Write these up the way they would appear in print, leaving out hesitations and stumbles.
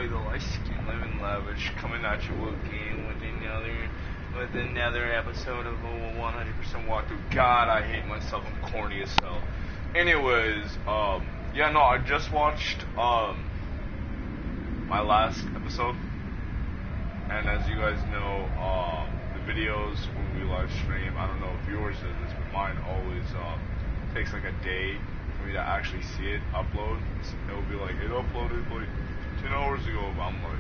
boy, the light skin living lavish, coming at you again with another episode of a 100% walkthrough. God, I hate myself. I'm corny as hell. Anyways, yeah, no, I just watched my last episode, and as you guys know, the videos when we live stream, I don't know if yours does this, but mine always takes like a day for me to actually see it upload. It'll be like, it uploaded like 10 hours ago, but I'm like,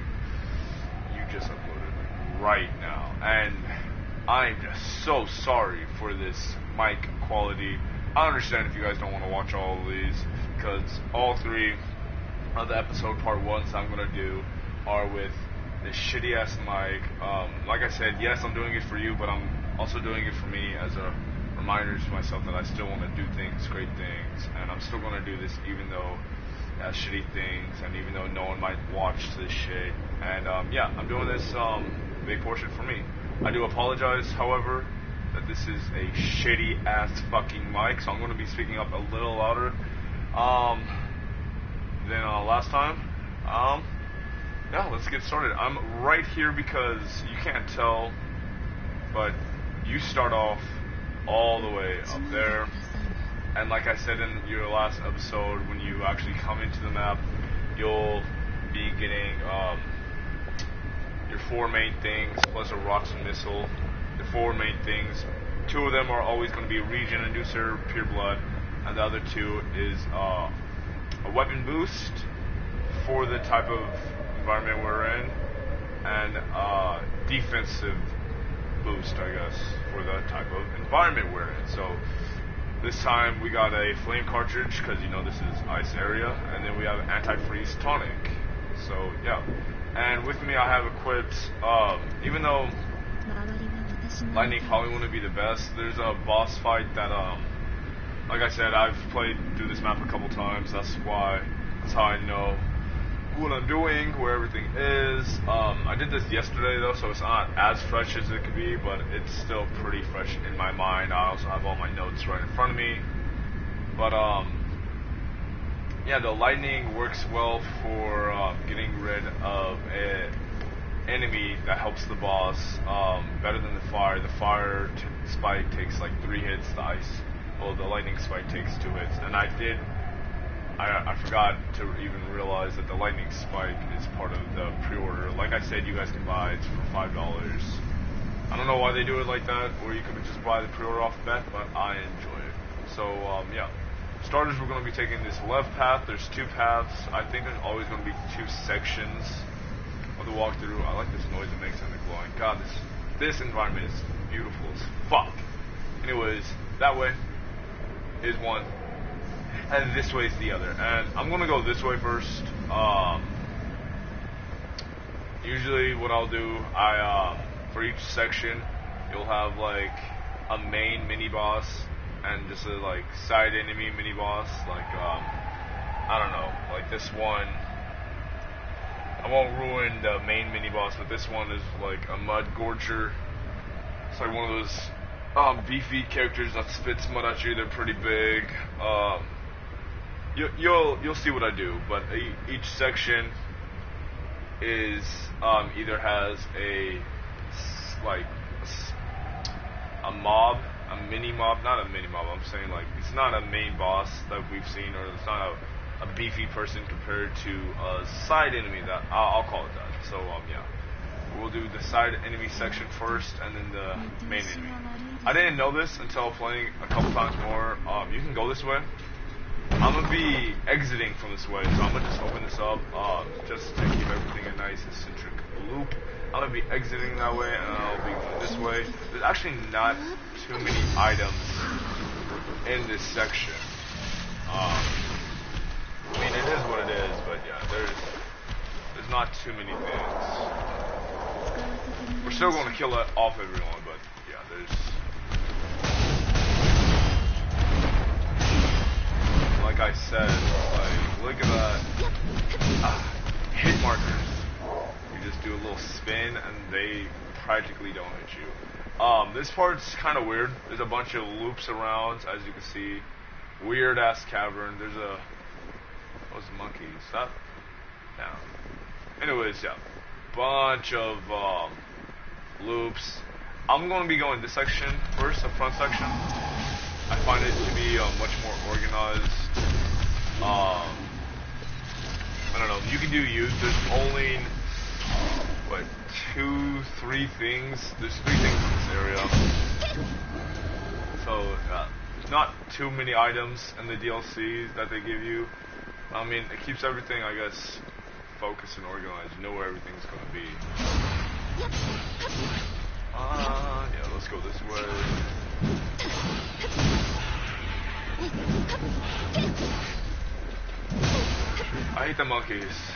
you just uploaded like right now, and I'm just so sorry for this mic quality. I understand if you guys don't want to watch all of these, because all three of the episode part ones I'm going to do are with this shitty ass mic. Like I said, yes, I'm doing it for you, but I'm also doing it for me as a reminder to myself that I still want to do things, great things, and I'm still going to do this even though it has shitty things, and even though no one might watch this shit. And yeah, I'm doing this big portion for me. I do apologize, however, that this is a shitty ass fucking mic, so I'm going to be speaking up a little louder than last time. Yeah, let's get started. I'm right here because you can't tell, but you start off all the way up there, and like I said in your last episode, when you actually come into the map, you'll be getting your four main things plus a rocks and missile. The four main things, two of them are always going to be Regen Inducer, Pure Blood, and the other two is a weapon boost for the type of environment we're in, and defensive boost, I guess, for the type of environment we're in. So this time we got a flame cartridge, because you know this is ice area, and then we have Antifreeze Tonic. So yeah, and with me I have equipped, even though lightning probably wouldn't be the best, there's a boss fight that like I said, I've played through this map a couple times. That's how I know what I'm doing, where everything is. I did this yesterday though, so it's not as fresh as it could be, but it's still pretty fresh in my mind. I also have all my notes right in front of me. But yeah, the lightning works well for getting rid of an enemy that helps the boss better than the fire. The fire spike takes like 3 hits. The lightning spike takes 2 hits, and I forgot to even realize that the lightning spike is part of the pre-order. Like I said, you guys can buy it for $5. I don't know why they do it like that, or you could just buy the pre-order off the bat, but I enjoy it. So yeah, starters, we're going to be taking this left path. There's 2 paths. I think there's always going to be 2 sections of the walkthrough. I like this noise it makes and the glowing. God, this environment is beautiful as fuck. Anyways, that way is one, and this way is the other. And I'm gonna go this way first. Usually what I'll do, for each section, you'll have like a main mini boss and just a like side enemy mini boss. Like I don't know, like this one. I won't ruin the main mini boss, but this one is like a mud gorger. It's like one of those beefy characters that spits mud at you. They're pretty big. You'll see what I do, but each section is either has a mob, a mini mob, not a mini mob. I'm saying like it's not a main boss that we've seen, or it's not a beefy person compared to a side enemy that I'll call it that. So yeah. We'll do the side enemy section first, and then the main enemy. I didn't know this until playing a couple times more. You can go this way. I'm going to be exiting from this way, so I'm going to just open this up just to keep everything a nice eccentric loop. I'm going to be exiting that way, and I'll be going this way. There's actually not too many items in this section. I mean, it is what it is, but yeah, there's not too many things. We're still going to kill off everyone, but yeah, there's... Like I said, like, look at that. Hit markers. You just do a little spin, and they practically don't hit you. This part's kind of weird. There's a bunch of loops around, as you can see. Weird-ass cavern. There's a... Those monkeys. Stop. Down. Anyways, yeah, bunch of loops. I'm going to be going this section first, the front section. I find it to be much more organized. I don't know. You can do use. There's only what 2, 3 things. There's 3 things in this area. So not too many items in the DLCs that they give you. I mean, it keeps everything, I guess, focused and organized. You know where everything's going to be. Yeah, let's go this way. I hate the monkeys.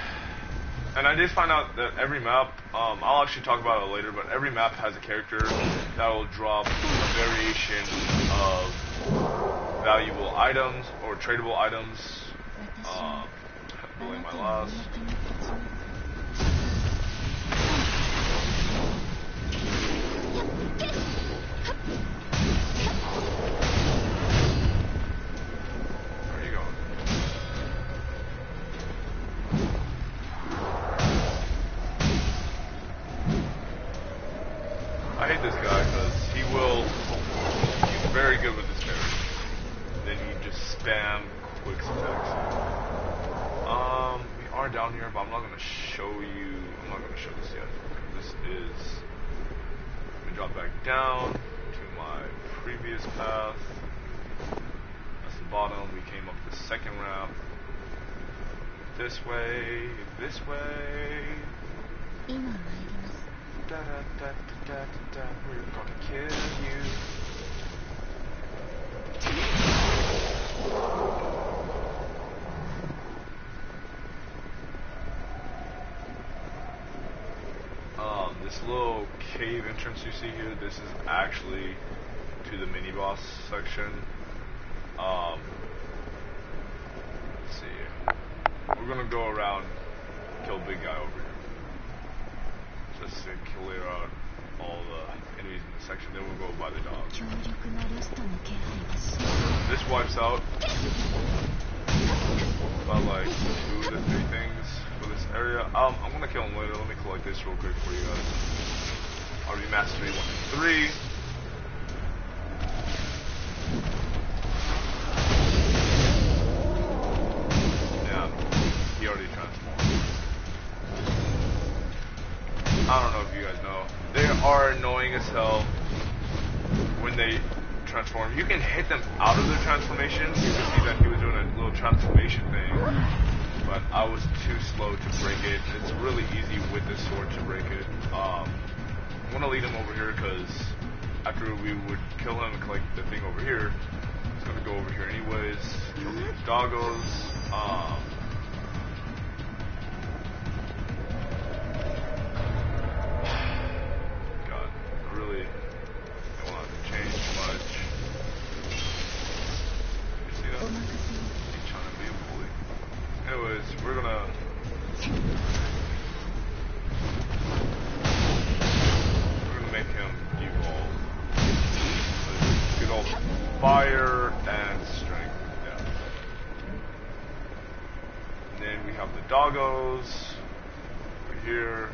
And I did find out that every map, I'll actually talk about it later, but every map has a character that will drop a variation of valuable items or tradable items. Blame my loss. Where are you going? I hate this guy because he's very good with his parry. Then he just spam quick attacks. We are down here, but I'm not going to show this yet. This is, let me drop back down to my previous path. That's the bottom. We came up the second ramp. This way, this way. Da, da, da, da, da, da. We're gonna kill you. This little cave entrance you see here, this is actually to the mini boss section. Let's see. We're gonna go around, kill big guy over here. Just to clear out all the enemies in the section, then we'll go by the dog. This wipes out about like 2 to 3 things for this area. I'm gonna kill him later. Let me collect this real quick for you guys. I'll be mastery 1 and 3. Yeah, he already transformed. I don't know if you guys know. They are annoying as hell when they transform. You can hit them out of their transformation. You can see that he was doing a little transformation thing. But I was too slow to break it. It's really easy with this sword to break it. I'm going to lead him over here because after we would kill him and collect the thing over here, it's going to go over here anyways. Kill these doggos. Fire and strength, yeah. And then we have the doggos over here.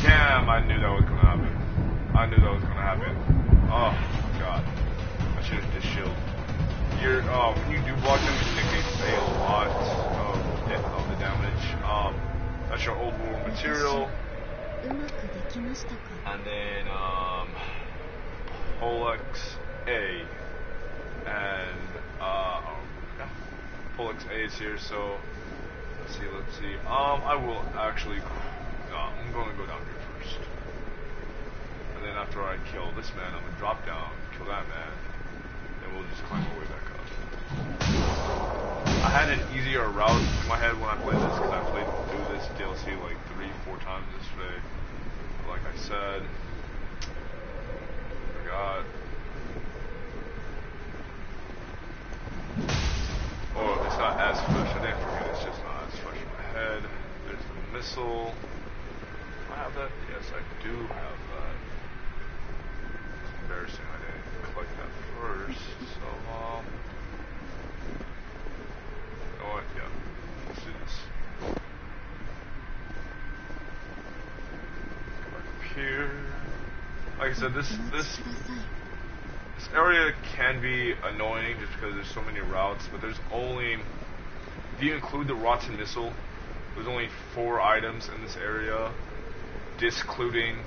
Damn, I knew that was gonna happen. Oh god. I should have just shielded. When you do block them, you take a lot of the damage. That's your old war material. And then Polex A. And Polex A is here, so let's see. I will actually I'm gonna go down here first. And then after I kill this man, I'm gonna drop down, kill that man, then we'll just climb our way back up. I had an easier route in my head when I played this because I played through this DLC like 3-4 times yesterday. But like I said, I forgot. Oh, it's not as fresh. I didn't forget. It's just not as fresh in my head. There's the missile. Do I have that? Yes, I do have that. It's embarrassing. I didn't collect that first. So like I said, this area can be annoying just because there's so many routes, but there's only, if you include the rotten missile, there's only 4 items in this area, discluding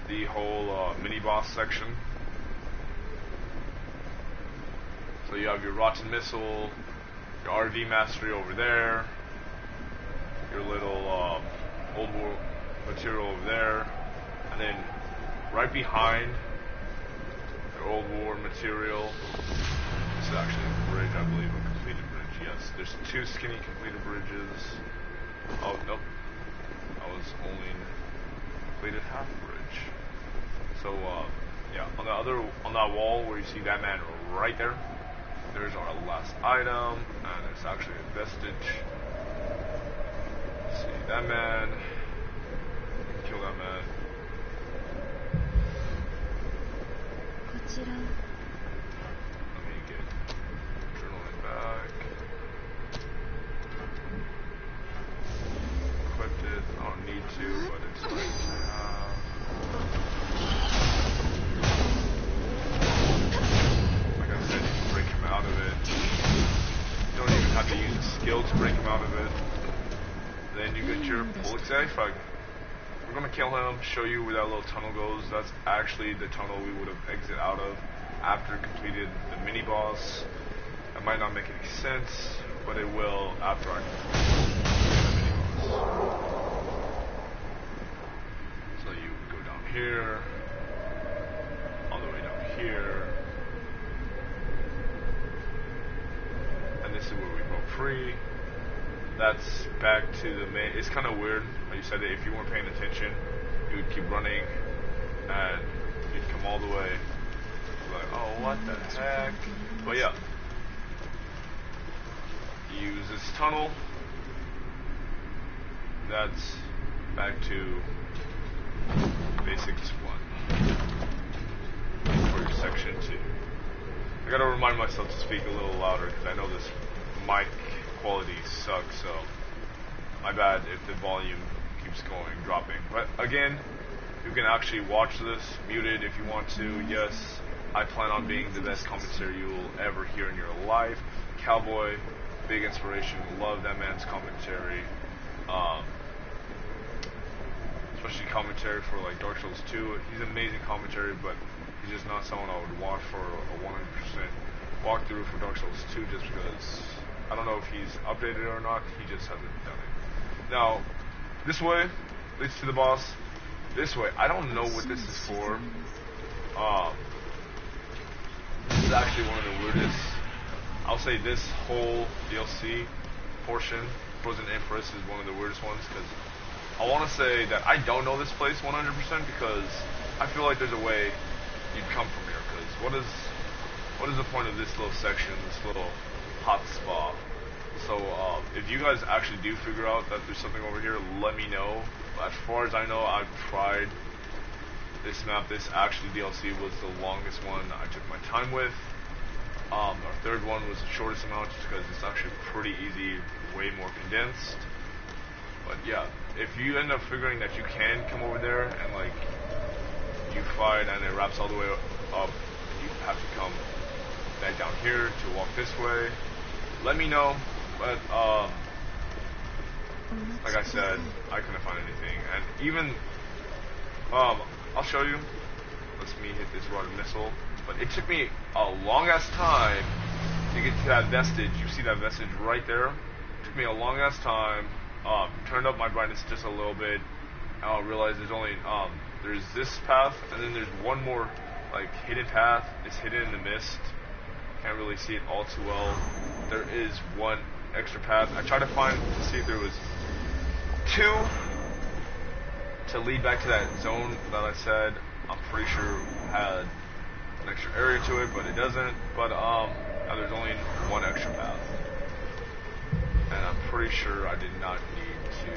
the whole mini-boss section. So you have your rotten missile, your RV mastery over there, your little old war material over there, and then right behind your old war material, this is actually a bridge, I believe, a completed bridge. Yes, there's 2 skinny completed bridges. Oh, nope. I was only completed half bridge. So, yeah, on that wall where you see that man right there, there's our last item, and it's actually a vestige. Let's see, that man. Kill that man. Let me get journaling back. Equipped it. I don't need to, but it's nice to have. Like I said, you can break him out of it. You don't even have to use a skill to break him out of it. Then you get your Polixei frag. We're gonna kill him, show you where that little tunnel goes. That's actually the tunnel we would have exited out of after completed the mini boss. That might not make any sense, but it will after I complete the mini boss. So you go down here, all the way down here, and this is where we broke free. That's back to the main. It's kind of weird. Like you said, if you weren't paying attention, you would keep running, and you'd come all the way. Like, oh, what the heck? But yeah, use this tunnel. That's back to basics 1 for section 2. I gotta remind myself to speak a little louder because I know this mic quality sucks, so my bad if the volume keeps dropping. But again, you can actually watch this muted if you want to. Yes, I plan on being the best commentator you will ever hear in your life. Cowboy, big inspiration. Love that man's commentary. Especially commentary for like Dark Souls 2. He's amazing commentary, but he's just not someone I would watch for a 100% walkthrough for Dark Souls 2 just because I don't know if he's updated it or not. He just hasn't done it. Now, this way leads to the boss. This way, I don't know what this is for. This is actually one of the weirdest. I'll say this whole DLC portion, Frozen Empress, is one of the weirdest ones because I want to say that I don't know this place 100% because I feel like there's a way you'd come from here. Because what is the point of this little section, this little hot spa? So if you guys actually do figure out that there's something over here, let me know. As far as I know, I've tried this map. This actually DLC was the longest one I took my time with. Our third one was the shortest amount just because it's actually pretty easy, way more condensed. But yeah, if you end up figuring that you can come over there and like you fight and it wraps all the way up, and you have to come back down here to walk this way, let me know. But like I said, I couldn't find anything, and even I'll show you. Let's me hit this rotten missile. But it took me a long ass time to get to that vestige. You see that vestige right there? It took me a long ass time. Turned up my brightness just a little bit. I realized there's only there's this path, and then there's one more like hidden path. It's hidden in the mist. Can't really see it all too well. There is one extra path. I tried to see if there was two to lead back to that zone that I said I'm pretty sure had an extra area to it, but it doesn't. But now there's only one extra path, and I'm pretty sure I did not need to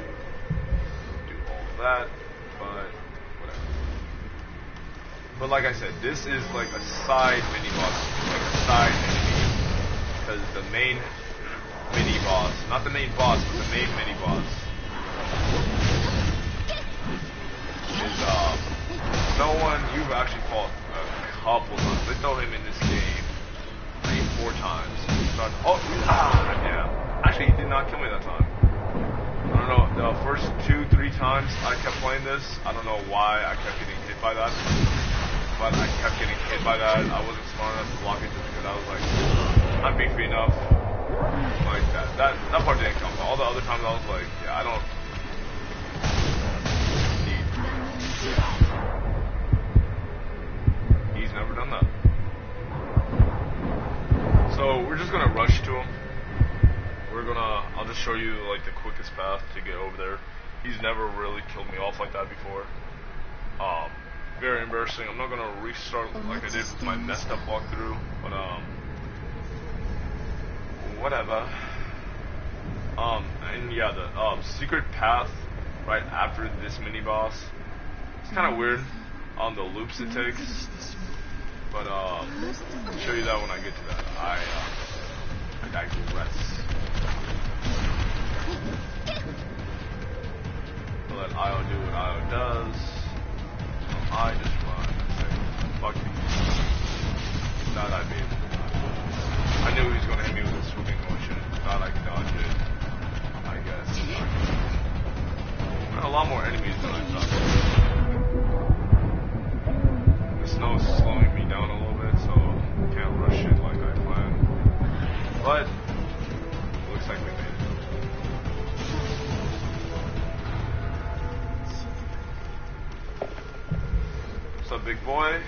do all of that, but whatever. But like I said, this is like a side mini boss, like a side enemy, because the main mini boss, not the main boss, but the main mini boss is someone you've actually fought a couple times. They throw him in this game 3-4 times. Oh, damn. Actually, he did not kill me that time. I don't know, the first 2-3 times I kept playing this, I don't know why I kept getting hit by that. But I kept getting hit by that. I wasn't smart enough to block it just because I was like, I'm beefy enough. Like that part didn't count. All the other times I was like, yeah, I don't need. He's never done that. So we're just gonna rush to him. I'll just show you like the quickest path to get over there. He's never really killed me off like that before. Very embarrassing. I'm not gonna restart like I did with my messed up walkthrough, but whatever. And yeah, the secret path right after this mini boss. It's kind of weird on the loops it takes, but I'll show you that when I get to that. I digress. I'll let Io do what Io does. I just run and say, fuck you. Thought I'd be able to dodge it. I knew he was going to hit me with a swooping motion. Thought I could dodge it. I guess. A lot more enemies than I thought. The snow is slowing me down a little bit, so I can't rush it like I planned. But, looks like we made it. What's up, big boy?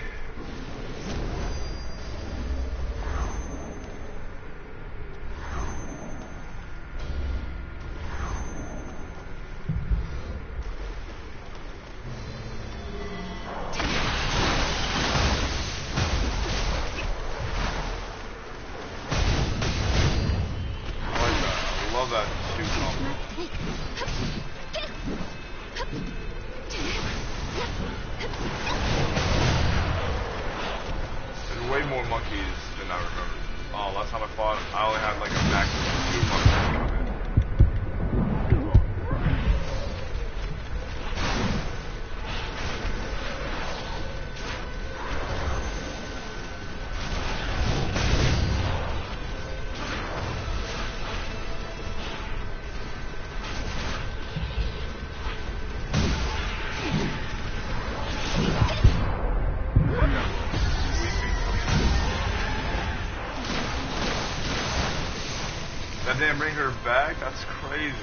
That didn't bring her back? That's crazy.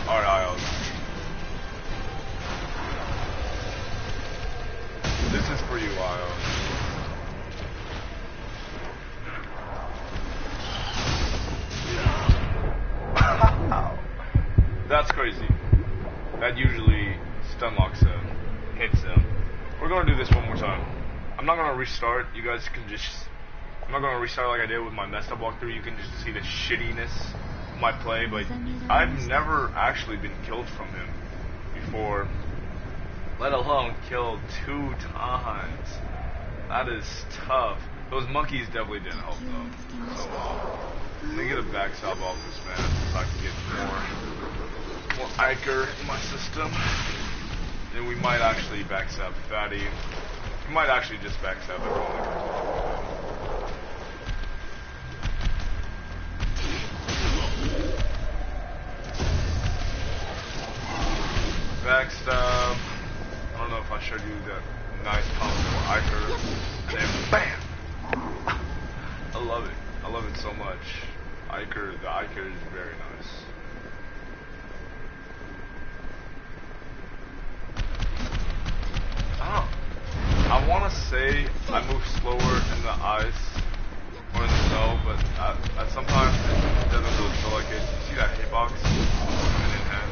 Alright, Isles. This is for you, Isles. Wow. That's crazy. That usually stun locks him, hits him. We're gonna do this one more time. I'm not gonna restart. You guys can just... I'm not gonna restart like I did with my messed up walkthrough. You can just see the shittiness of my play, but I've never actually been killed from him before, let alone killed 2 times. That is tough. Those monkeys definitely didn't help though. So let me get a backstab off this man so I can get more Iker in my system. Then we might actually backstab Fatty. We might actually just backstab everyone. Backstab. I don't know if I showed you that nice combo for Iker. And then BAM! I love it. I love it so much. Iker, the Iker is very nice. I want to say I move slower in the ice or in the snow, but sometimes it doesn't really feel like it. You see that hitbox? Hand in hand.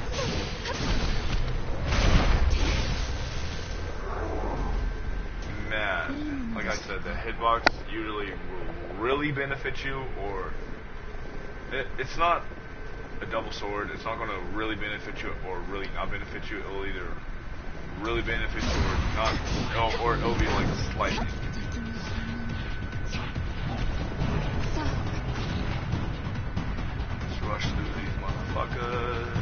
Man, like I said, the hitbox usually will really benefit you, or it's not a double sword. It's not going to really benefit you or really not benefit you. It'll either really benefit you or not, or it'll be like slight. Let's rush through these motherfuckers.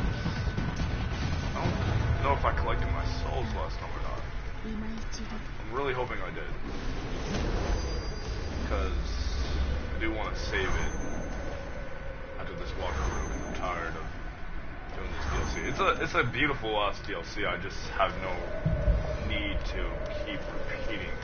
I don't know if I collected my souls last time or not. I'm really hoping I did. Because I do want to save it after this walkthrough, because I'm tired of doing this DLC. It's a beautiful ass DLC, I just have no need to keep repeating it.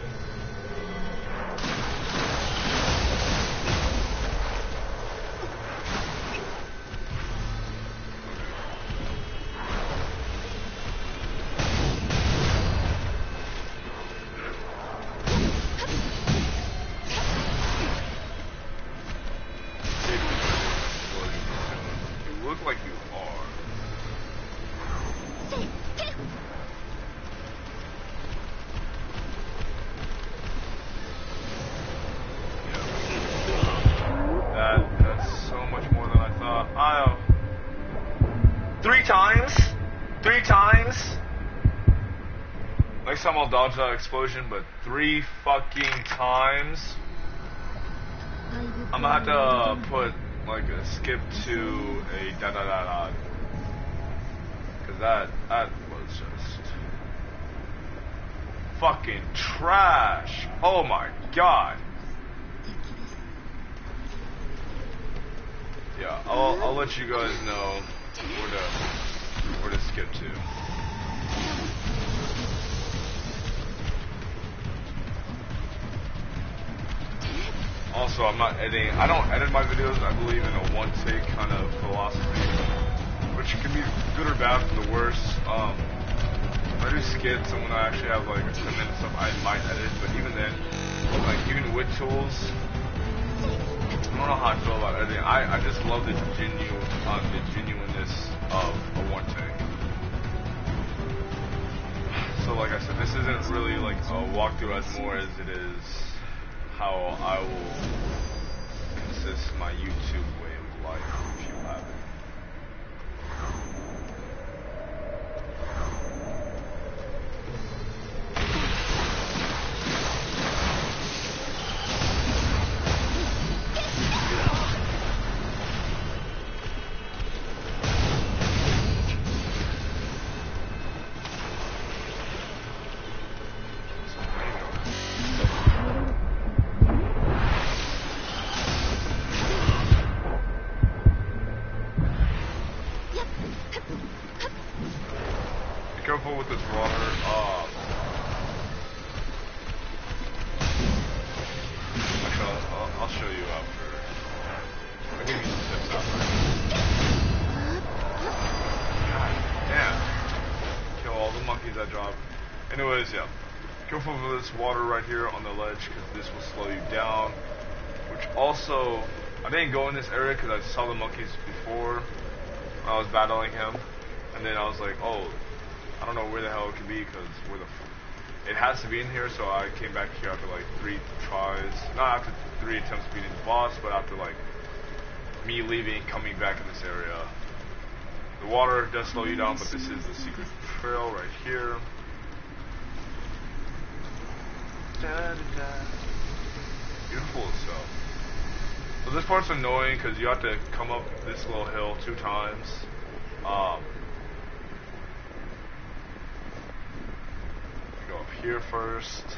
Next time I'll dodge that explosion, but 3 fucking times. I'm gonna have to put like a skip to a da. Cause that was just fucking trash. Oh my god. Yeah, I'll let you guys know where to skip to. Also, I'm not editing. I don't edit my videos. I believe in a one-take kind of philosophy, which can be good or bad for the worse. When I do skits and when I actually have like 10 minutes stuff, I might edit. But even then, like even with tools, I don't know how I feel about editing. I just love the genuineness of a one-take. So like I said, this isn't really like a walkthrough as more as it is how I will consist my YouTube way of life if you have it. Careful with this water. Actually, I'll show you after. I'll give you some tips after. God damn. Kill all the monkeys I dropped. Anyways, yeah. Careful with this water right here on the ledge, because this will slow you down. Which also, I didn't go in this area because I saw the monkeys before when I was battling him. And then I was like, oh, I don't know where the hell it could be because it has to be in here, so I came back here after like 3 tries. Not after 3 attempts beating the boss, but after like me leaving, coming back in this area. The water does slow you down, but this is the secret trail right here. Beautiful itself. So this part's annoying because you have to come up this little hill 2 times. Go up here first.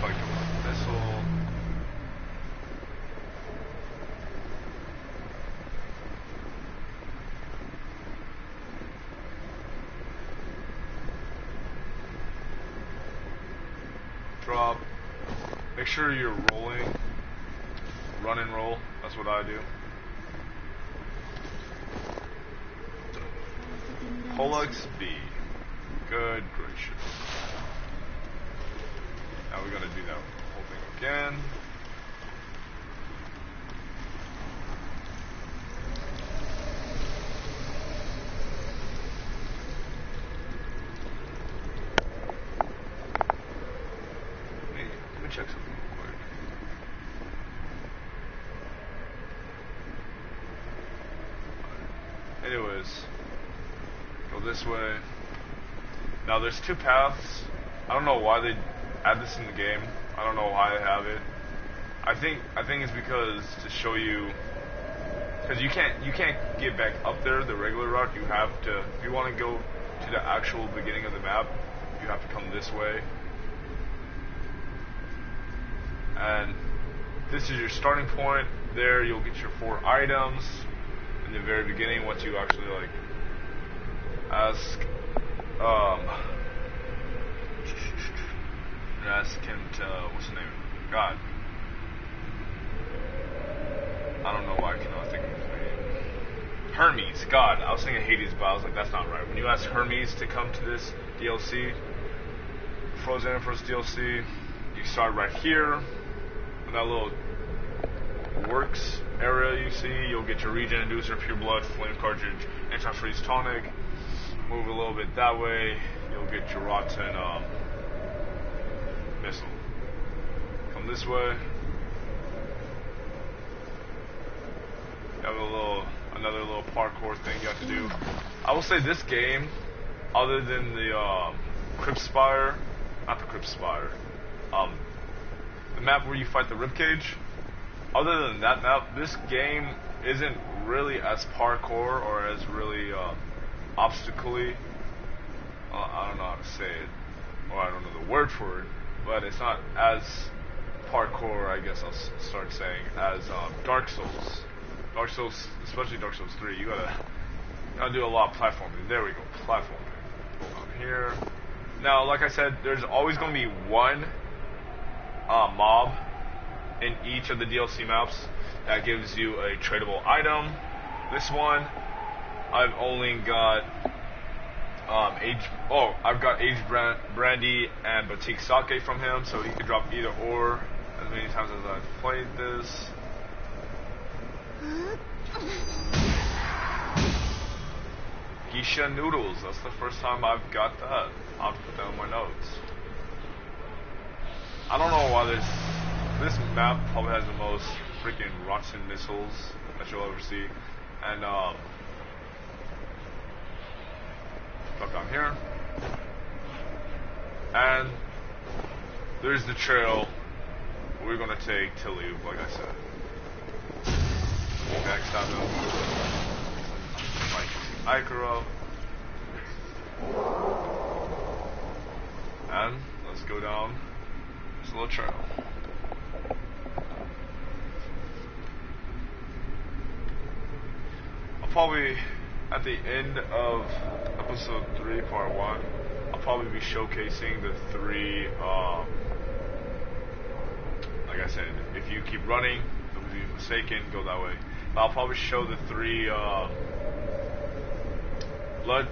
Fight the missile. Drop. Make sure you're rolling. Run and roll. That's what I do. Pollux B. Good gracious. Now we're gonna do that whole thing again. Let me check something real quick. Anyways, go this way. Now there's 2 paths. I don't know why they add this in the game. I don't know why they have it. I think it's because to show you, because you can't get back up there the regular route. You have to, if you want to go to the actual beginning of the map, you have to come this way. And this is your starting point. There you'll get your 4 items in the very beginning once you actually like ask him to, what's his name? God. I don't know why I cannot think of his name. Hermes. God, I was thinking Hades, but I was like, that's not right. When you ask Hermes to come to this DLC, Frozen Empress DLC, you start right here. In that little works area you see, you'll get your Regen Inducer, Pure Blood, Flame Cartridge, Antifreeze Tonic. Move a little bit that way, you'll get your Rotten Missile. Come this way. You have another little parkour thing you have to do. I will say this game, other than the Crypt Spire, not the Crypt Spire, the map where you fight the ribcage, other than that map, this game isn't really as parkour or as really obstacle-y. I don't know how to say it, or I don't know the word for it, but it's not as parkour, I guess I'll start saying, as Dark Souls. Dark Souls, especially Dark Souls 3, you gotta do a lot of platforming. There we go, platforming. Go down here. Now, like I said, there's always going to be one mob in each of the DLC maps that gives you a tradable item. This one, I've only got I've got aged Brandy and Boutique Sake from him, so he can drop either or as many times as I've played this. Geisha Noodles, that's the first time I've got that. I'll put that in my notes. I don't know why this map probably has the most freaking rotten missiles that you'll ever see. And drop down here. And there's the trail we're gonna take to leave, like I said. Backstab him. Like Ikaro. And let's go down this little trail. I'll probably, at the end of episode 3, part 1, I'll probably be showcasing the 3, like I said, if you keep running, don't be mistaken, go that way. But I'll probably show the 3 blood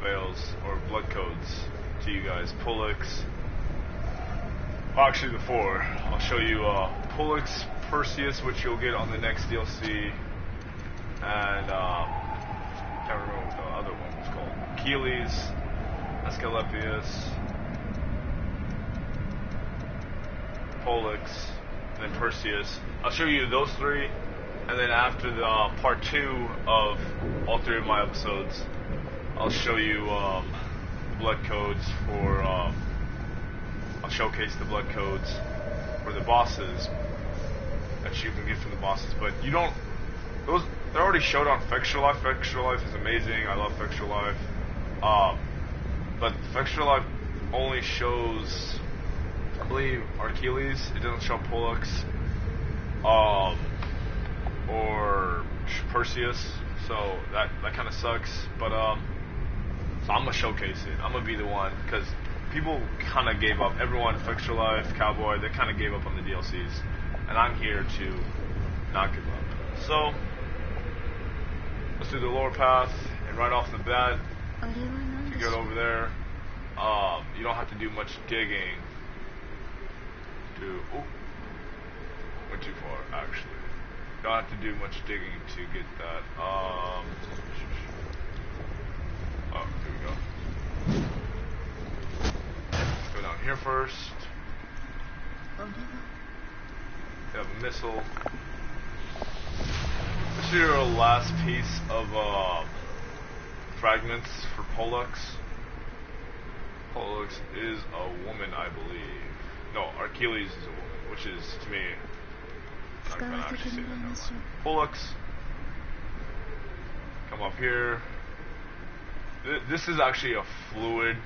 veils, or blood codes to you guys. Pollux, actually the 4. I'll show you Pollux, Perseus, which you'll get on the next DLC, and can't remember what the other one was called. Achilles, Asclepius, Pollux, and then Perseus. I'll show you those 3, and then after the part 2 of all 3 of my episodes, I'll show you blood codes for. I'll showcase the blood codes for the bosses that you can get from the bosses, but you don't. Those they're already showed on Fextra Life. Fextra Life is amazing. I love Fextra Life. But Fextra Life only shows, I believe, Achilles. It doesn't show Pollux or Perseus. So that kind of sucks. But so I'm gonna showcase it. I'm gonna be the one, because people kind of gave up. Everyone, Fextra Life, Cowboy, they kind of gave up on the DLCs, and I'm here to not give up. So let's do the lower path, and right off the bat, if you get over there, you don't have to do much digging to. Oh, went too far actually. You don't have to do much digging to get that. Oh, here we go. Let's go down here first. You have a missile. This is your last piece of fragments for Pollux. Pollux is a woman, I believe. No, Achilles is a woman, which is, to me, I'm not gonna actually say that, never mind. Pollux. Come up here. This is actually a fluid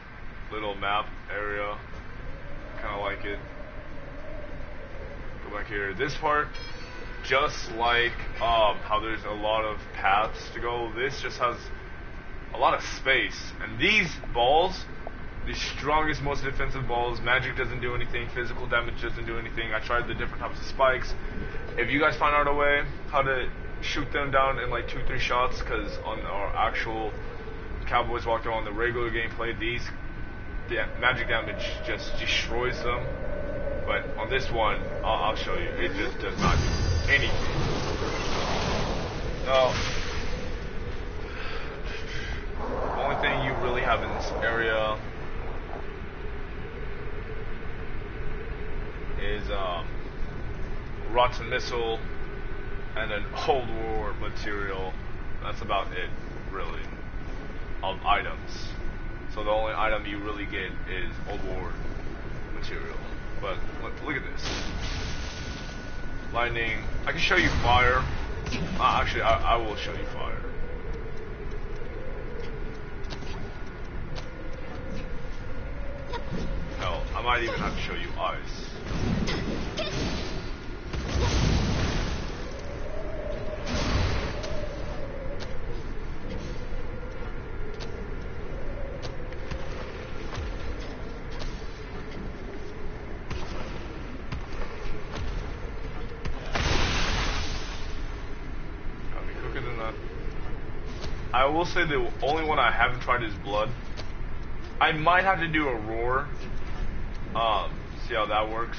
little map area. Kind of like it. Go back here. This part, just like how there's a lot of paths to go, this just has a lot of space. And these balls, the strongest, most defensive balls, magic doesn't do anything, physical damage doesn't do anything. I tried the different types of spikes. If you guys find out a way how to shoot them down in like 2-3 shots, because on our actual Cowboys walkthrough on the regular gameplay, these magic damage just destroys them. But on this one, I'll show you. It just does not do anything. Now, the only thing you really have in this area is rotten missile and an old war material. That's about it, really, of items. So the only item you really get is old war material. But look at this. Lightning. I can show you fire. Actually, I will show you fire. Hell, I might even have to show you ice. I will say the only one I haven't tried is blood. I might have to do a roar. See how that works.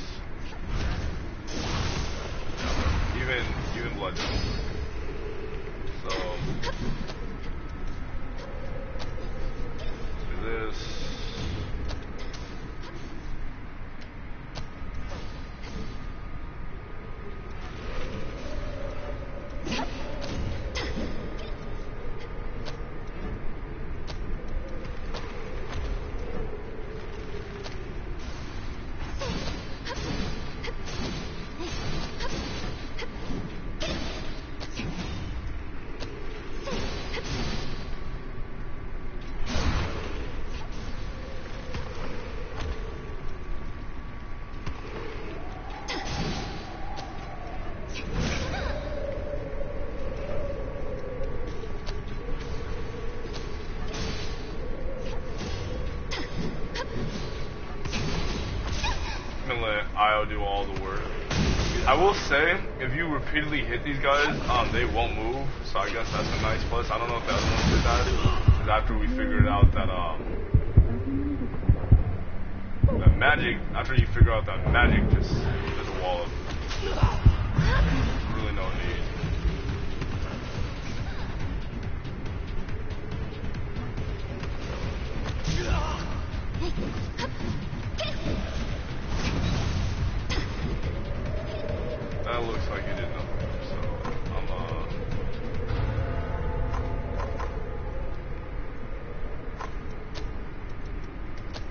Even blood doesn't work. So do this. I'll do all the work. I will say, if you repeatedly hit these guys, they won't move, so I guess that's a nice plus. I don't know if the other ones did that, because after we figured out that, that magic, after you figure out that magic just does a wall up. Really no need. That looks like you did nothing, so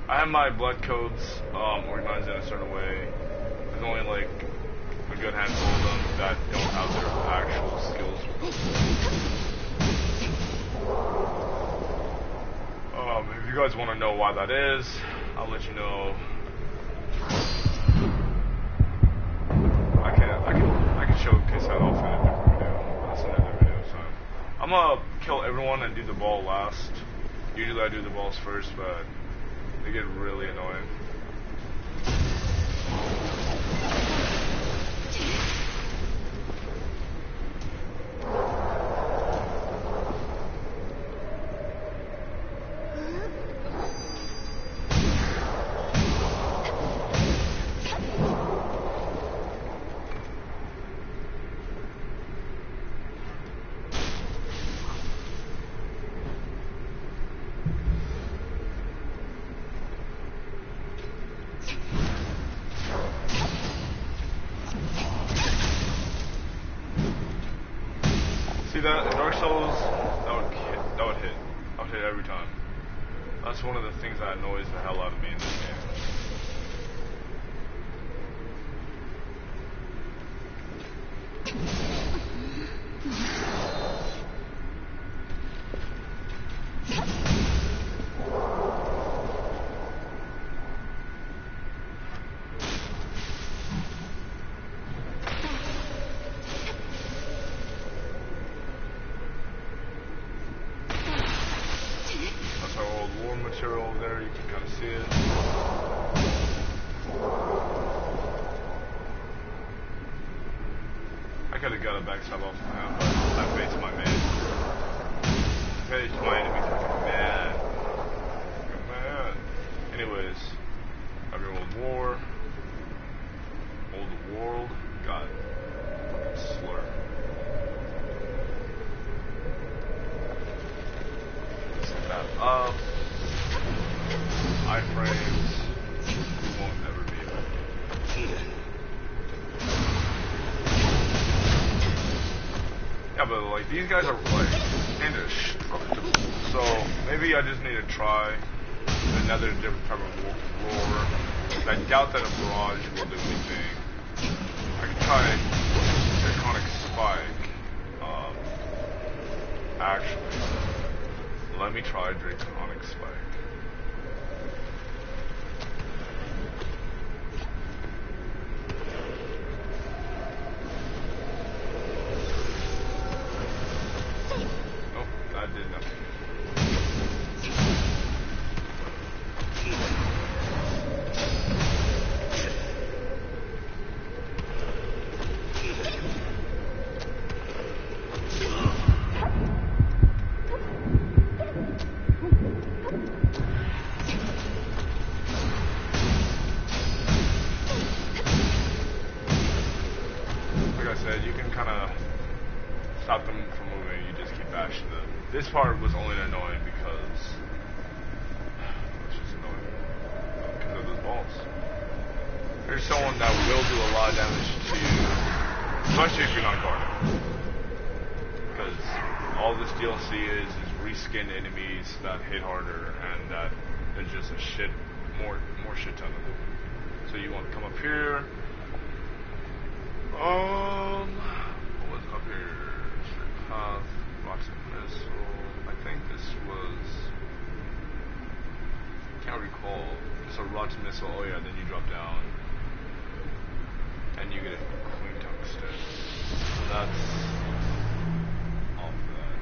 I have my blood codes organized in a certain way. There's only like a good handful of them that don't have their actual skills. If you guys want to know why that is, I'll let you know. I can showcase that off in a different video. That's another video. So I'm gonna kill everyone and do the ball last. Usually I do the balls first, but they get really annoying. That in Dark Souls, that would hit every time. That's one of the things that annoys the hell out of me in this game. material over there. You can kind of see it. I could have got a backstab off of him, but I faced my man. Faced my enemies like a man. Like a man. Anyways, every old war. Old world. God. Slur. Set that up. Iframes. Won't ever be able. Yeah, but like these guys are like indestructible. So maybe I just need to try another different type of roar. I doubt that a barrage will do anything. I can try Draconic Spike. Actually, let me try Draconic Spike. Nope, that did nothing. This part was only annoying because it's just annoying because of those balls. There's someone that will do a lot of damage to you, especially if you're not guarded. Because all this DLC is reskin enemies that hit harder, and that there's just a more shit ton of them. So you want to come up here. What was up here? Straight path. Rocket missile. I think this was. Can't recall. Just a rocket missile. Oh yeah, then you drop down, and you get a clean tungsten. So that's off that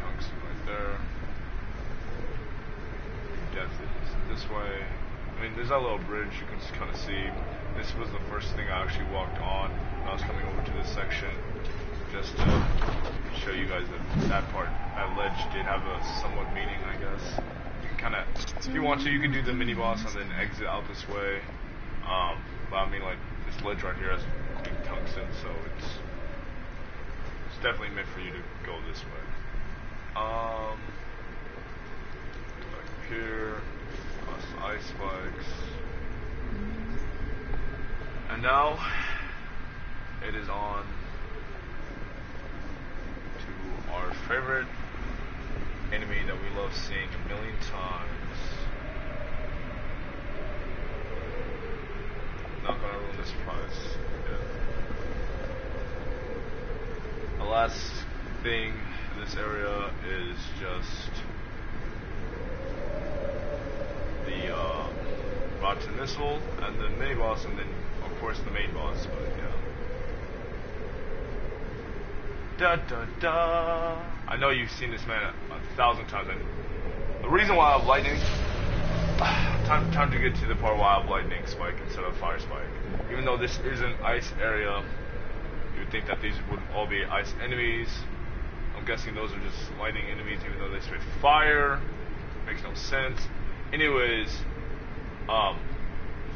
tungsten right there. Definitely this way. I mean, there's that little bridge. You can just kind of see. This was the first thing I actually walked on when I was coming over to this section. Just to show you guys that part, that ledge did have a somewhat meaning, I guess. You can kind of, if you want to, you can do the mini boss and then exit out this way. But I mean, like this ledge right here has clean tungsten, so it's definitely meant for you to go this way. Back up here, plus ice spikes, and now it is on. Our favorite enemy that we love seeing a million times. Not gonna ruin the surprise. The last thing in this area is just the rocket missile and the mini boss, and then of course the main boss. But yeah. Da da da. I know you've seen this man 1,000 times. And the reason why I have lightning. Time to get to the part where I have lightning spike instead of fire spike. Even though this is an ice area, you would think that these would all be ice enemies. I'm guessing those are just lightning enemies, even though they spit fire. Makes no sense. Anyways,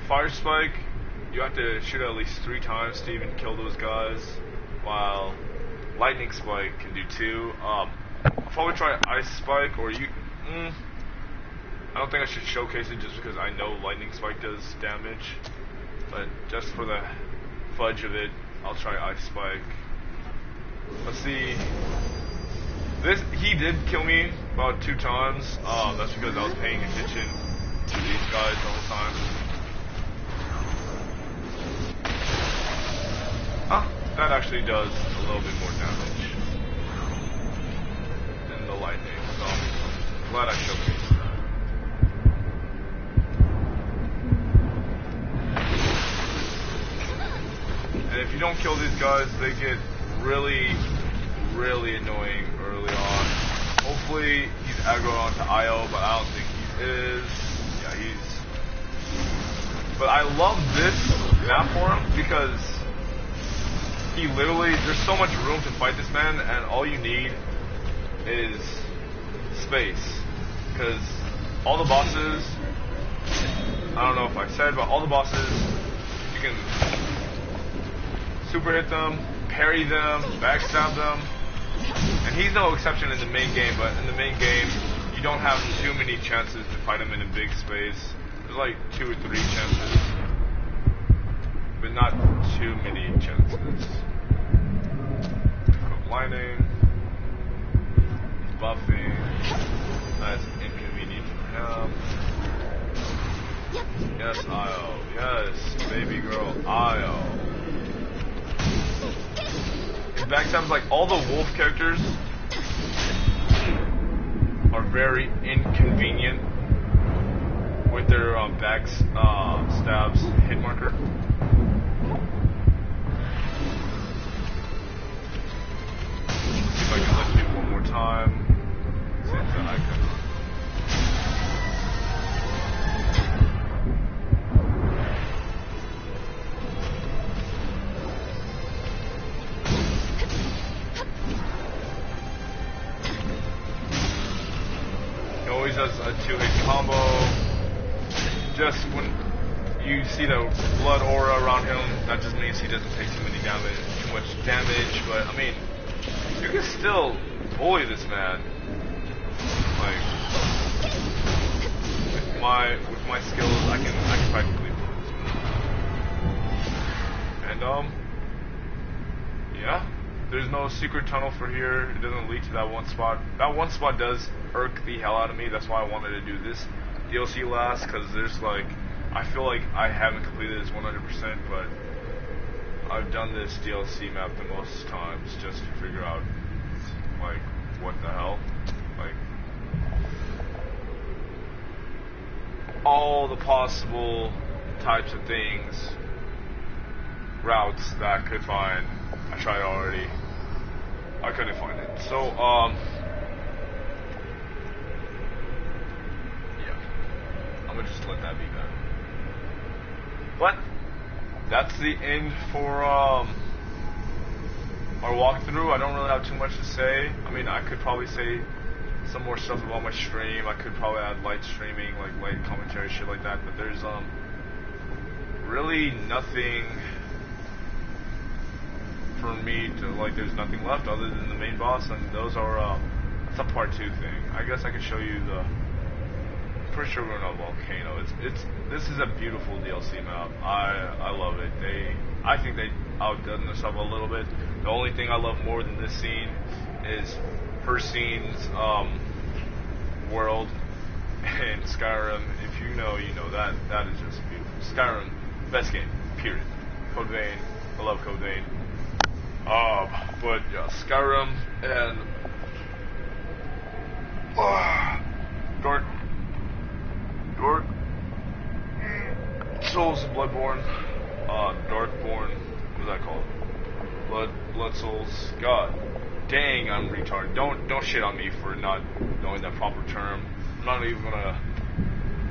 fire spike. You have to shoot at least 3 times to even kill those guys. While lightning spike can do 2. I'll probably try ice spike, or you. I don't think I should showcase it just because I know lightning spike does damage. But just for the fudge of it, I'll try ice spike. Let's see. He did kill me about 2 times. That's because I was paying attention to these guys all the time. That actually does a little bit more damage than the lightning, so I'm glad I showcased that. And if you don't kill these guys, they get really, really annoying early on. Hopefully he's aggro onto IO, but I don't think he is, yeah, he's, but I love this map for him because he literally, there's so much room to fight this man, and all you need is space. Because all the bosses, I don't know if I said, but all the bosses, you can super hit them, parry them, backstab them, and he's no exception in the main game, but in the main game, you don't have too many chances to fight him in a big space. There's like 2 or 3 chances, but not too many chances. Lining, buffing, that's inconvenient for him. Yes, Io. Yes, baby girl, Io. In backstabs, like all the wolf characters are very inconvenient with their stabs hit marker. See if I can lift it one more time. Seems that I can. He always does a 2-hit combo. Just when you see the blood aura around him, that just means he doesn't take too much damage. But I mean, you can still bully this man. Like with my skills, I can practically bully this man. And yeah, there's no secret tunnel for here. It doesn't lead to that one spot. That one spot does irk the hell out of me. That's why I wanted to do this DLC last, because there's like, I feel like I haven't completed this 100%, but I've done this DLC map the most times just to figure out, like, what the hell? Like, all the possible types of things, routes that I could find. I tried already. I couldn't find it. So, yeah. I'm gonna just let that be that. But that's the end for our walkthrough. I don't really have too much to say. I mean, I could probably say some more stuff about my stream. I could probably add light streaming, like light commentary, shit like that. But there's really nothing for me to, like, there's nothing left other than the main boss, and those are that's a part 2 thing. I guess I could show you the. Pretty sure we're in a volcano. This is a beautiful DLC map. I love it. I think they outdone themselves a little bit. The only thing I love more than this scene is her scene's world in Skyrim. If you know, you know that is just beautiful. Skyrim, best game. Period. Code Vein. I love Code Vein. But yeah, Skyrim and Dark Souls of Bloodborne, Darkborn, what's that called? Blood Souls. God dang, I'm retarded. Don't shit on me for not knowing that proper term. I'm not even gonna.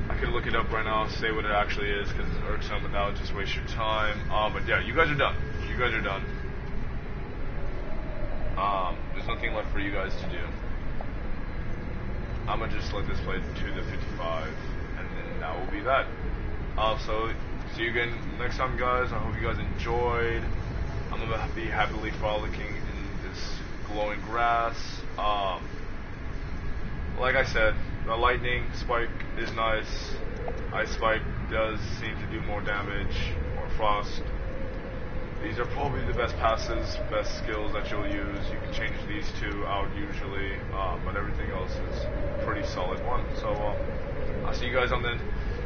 I could look it up right now, say what it actually is, because it's irksome, but that would just waste your time. But yeah, you guys are done. You guys are done. There's nothing left for you guys to do. I'm gonna just let this play to the 55, and then that will be that. So see you again next time, guys. I hope you guys enjoyed. I'm gonna be happily frolicking in this glowing grass. Like I said, the lightning spike is nice. Ice spike does seem to do more damage, more frost. These are probably the best passes, best skills that you'll use. You can change these 2 out usually, but everything else is pretty solid one. So I'll see you guys on the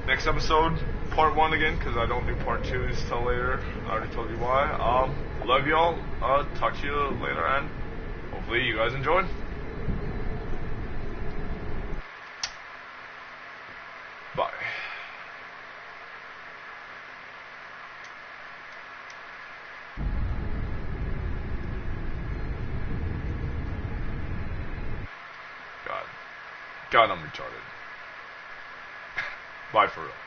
next episode, part 1 again, because I don't do part 2s till later. I already told you why. Love y'all. Talk to you later, and hopefully you guys enjoyed. Bye. God, I'm retarded. Bye for real.